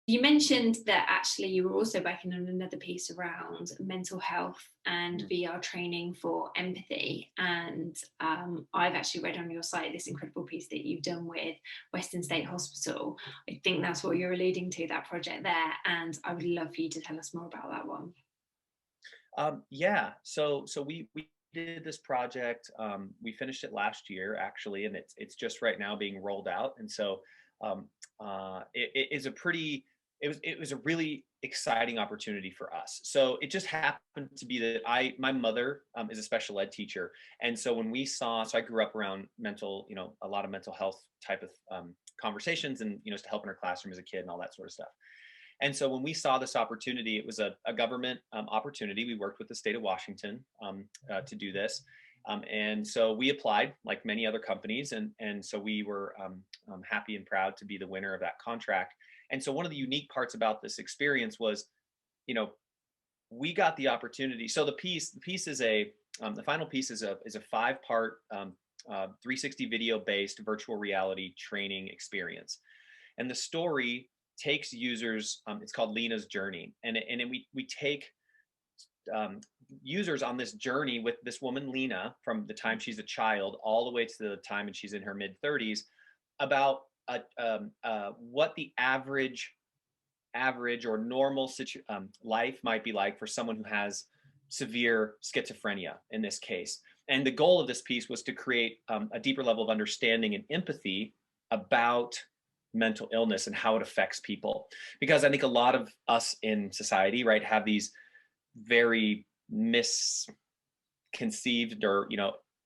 You mentioned that actually you were also working on another piece around mental health and VR training for empathy. And I've actually read on your site this incredible piece that you've done with Western State Hospital. I think that's what you're alluding to, that project there. And I would love for you to tell us more about that one. Yeah, so we did this project. We finished it last year actually, and it's just right now being rolled out. And so um, it is a pretty it was a really exciting opportunity for us. So it just happened to be that my mother is a special ed teacher, and so when we saw, so I grew up around mental, a lot of mental health type of conversations, and to help in her classroom as a kid and all that sort of stuff. And so when we saw this opportunity, it was a government opportunity. We worked with the state of Washington to do this. And so we applied like many other companies. And so we were happy and proud to be the winner of that contract. And so one of the unique parts about this experience was, you know, we got the opportunity. So the piece is the final piece is a 5-part 360 video based virtual reality training experience. And the story takes users, it's called Lena's journey, and we take um, users on this journey with this woman Lena from the time she's a child all the way to the time and she's in her mid 30s, about what the average or normal life might be like for someone who has severe schizophrenia in this case. And the goal of this piece was to create a deeper level of understanding and empathy about mental illness and how it affects people. Because I think a lot of us in society, right, have these very misconceived or,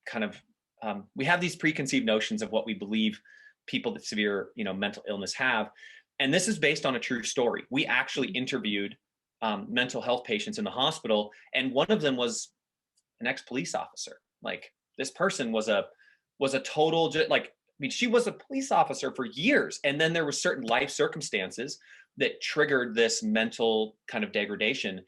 kind of, we have these preconceived notions of what we believe people with severe, mental illness have. And this is based on a true story. We actually interviewed mental health patients in the hospital, and one of them was an ex-police officer. Like, this person was a total, like, I mean, she was a police officer for years, and then there were certain life circumstances that triggered this mental kind of degradation.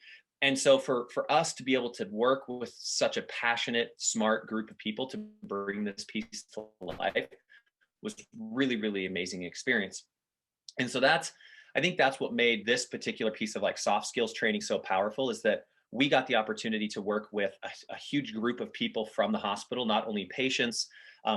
And so for us to be able to work with such a passionate, smart group of people to bring this piece to life was really, really amazing experience. And so I think that's what made this particular piece of like soft skills training so powerful, is that we got the opportunity to work with a huge group of people from the hospital, not only patients.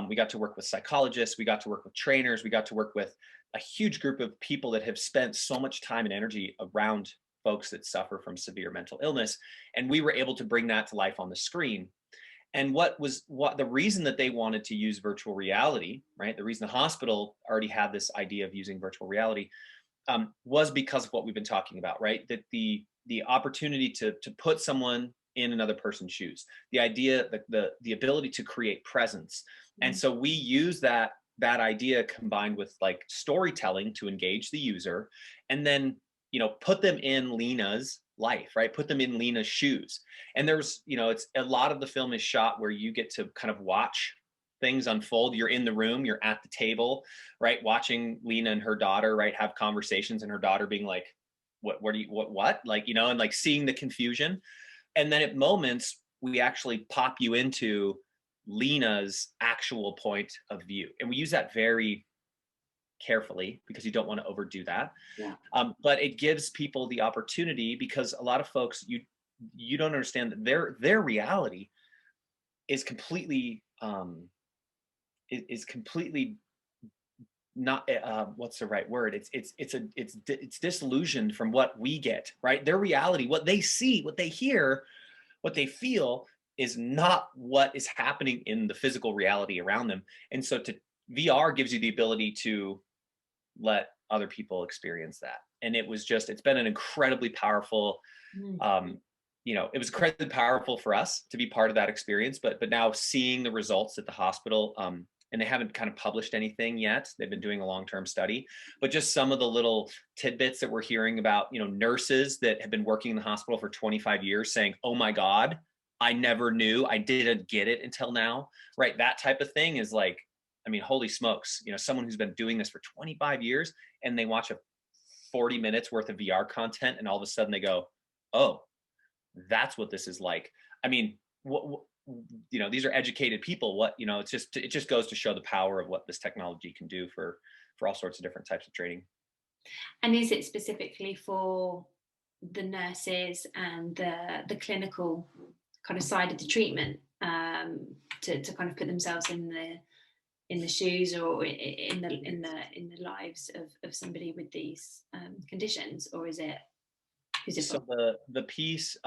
We got to work with psychologists, we got to work with trainers, we got to work with a huge group of people that have spent so much time and energy around folks that suffer from severe mental illness. And we were able to bring that to life on the screen. And what the reason that they wanted to use virtual reality, right? The reason the hospital already had this idea of using virtual reality was because of what we've been talking about, right? That the opportunity to put someone in another person's shoes, the idea, the ability to create presence. And so we use that idea combined with like storytelling to engage the user, and then put them in Lena's life, right? Put them in Lena's shoes. And there's, it's a lot of the film is shot where you get to kind of watch things unfold. You're in the room, you're at the table, right? Watching Lena and her daughter, right, have conversations, and her daughter being like, what do you, what? Like, and like seeing the confusion. And then at moments, we actually pop you into Lena's actual point of view. And we use that very carefully because you don't want to overdo that. Yeah. But it gives people the opportunity, because a lot of folks, you don't understand that their reality is completely is completely not what's the right word, it's disillusioned from what we get, right? Their reality, what they see, what they hear, what they feel, is not what is happening in the physical reality around them. And so to VR gives you the ability to let other people experience that. And it's been an incredibly powerful it was incredibly powerful for us to be part of that experience. But now seeing the results at the hospital, and they haven't kind of published anything yet. They've been doing a long-term study, but just some of the little tidbits that we're hearing about, nurses that have been working in the hospital for 25 years saying, "Oh my God, I never knew. I didn't get it until now." Right? That type of thing is like, I mean, holy smokes, someone who's been doing this for 25 years and they watch a 40 minutes worth of VR content and all of a sudden they go, "Oh, that's what this is like." I mean, these are educated people. It just goes to show the power of what this technology can do for all sorts of different types of training. And is it specifically for the nurses and the clinical kind of side of the treatment, to kind of put themselves in the shoes or in the lives of somebody with these conditions, or is it So for? the piece,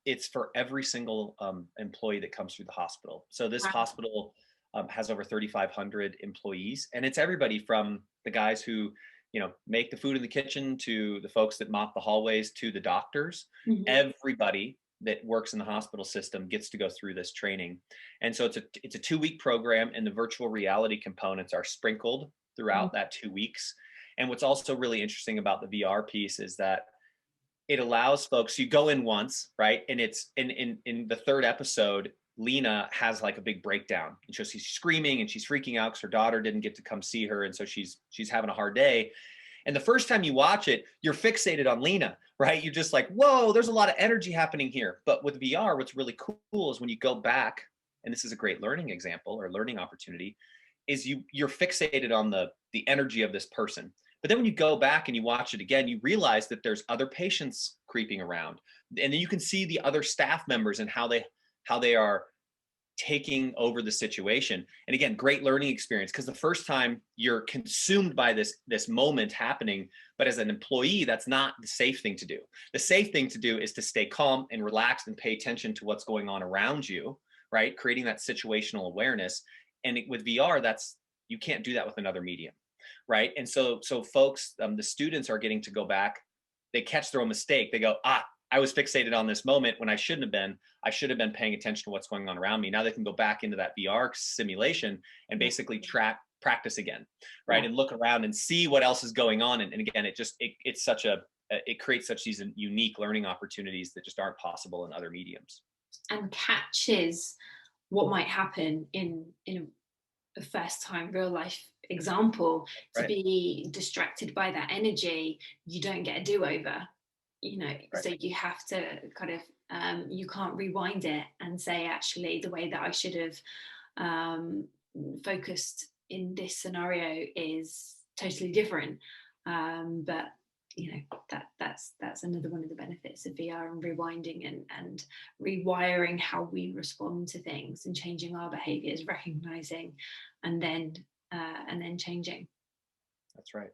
it's for every single employee that comes through the hospital. So this Wow. hospital has over 3,500 employees, and it's everybody from the guys who, make the food in the kitchen to the folks that mop the hallways to the doctors. Mhm. Everybody that works in the hospital system gets to go through this training, and so it's a 2-week program, and the virtual reality components are sprinkled throughout that 2 weeks. And what's also really interesting about the VR piece is that it allows folks, you go in once, right? And it's in the third episode, Lena has like a big breakdown. And so she's screaming and she's freaking out because her daughter didn't get to come see her. And so she's having a hard day. And the first time you watch it, you're fixated on Lena, right? You're just like, whoa, there's a lot of energy happening here. But with VR, what's really cool is when you go back, and this is a great learning example or learning opportunity, is you're fixated on the energy of this person. But then when you go back and you watch it again, you realize that there's other patients creeping around. And then you can see the other staff members and how they are taking over the situation. And again, great learning experience, because the first time you're consumed by this moment happening, but as an employee, that's not the safe thing to do. The safe thing to do is to stay calm and relaxed and pay attention to what's going on around you, right? Creating that situational awareness. And with VR, that's, you can't do that with another medium, right? And so folks, the students are getting to go back, they catch their own mistake, they go, I was fixated on this moment when I shouldn't have been. I should have been paying attention to what's going on around me. Now they can go back into that VR simulation and Yeah. basically practice again, right? Yeah. And look around and see what else is going on. And again, it's such it creates such these unique learning opportunities that just aren't possible in other mediums. And catches what might happen in a first time real life example. To Right, be distracted by that energy, you don't get a do-over, right. so you have to kind of, you can't rewind it and say, actually, the way that I should have um, focused in this scenario is totally different. But that's another one of the benefits of VR, and rewinding and rewiring how we respond to things and changing our behaviors, recognizing and then changing. That's right.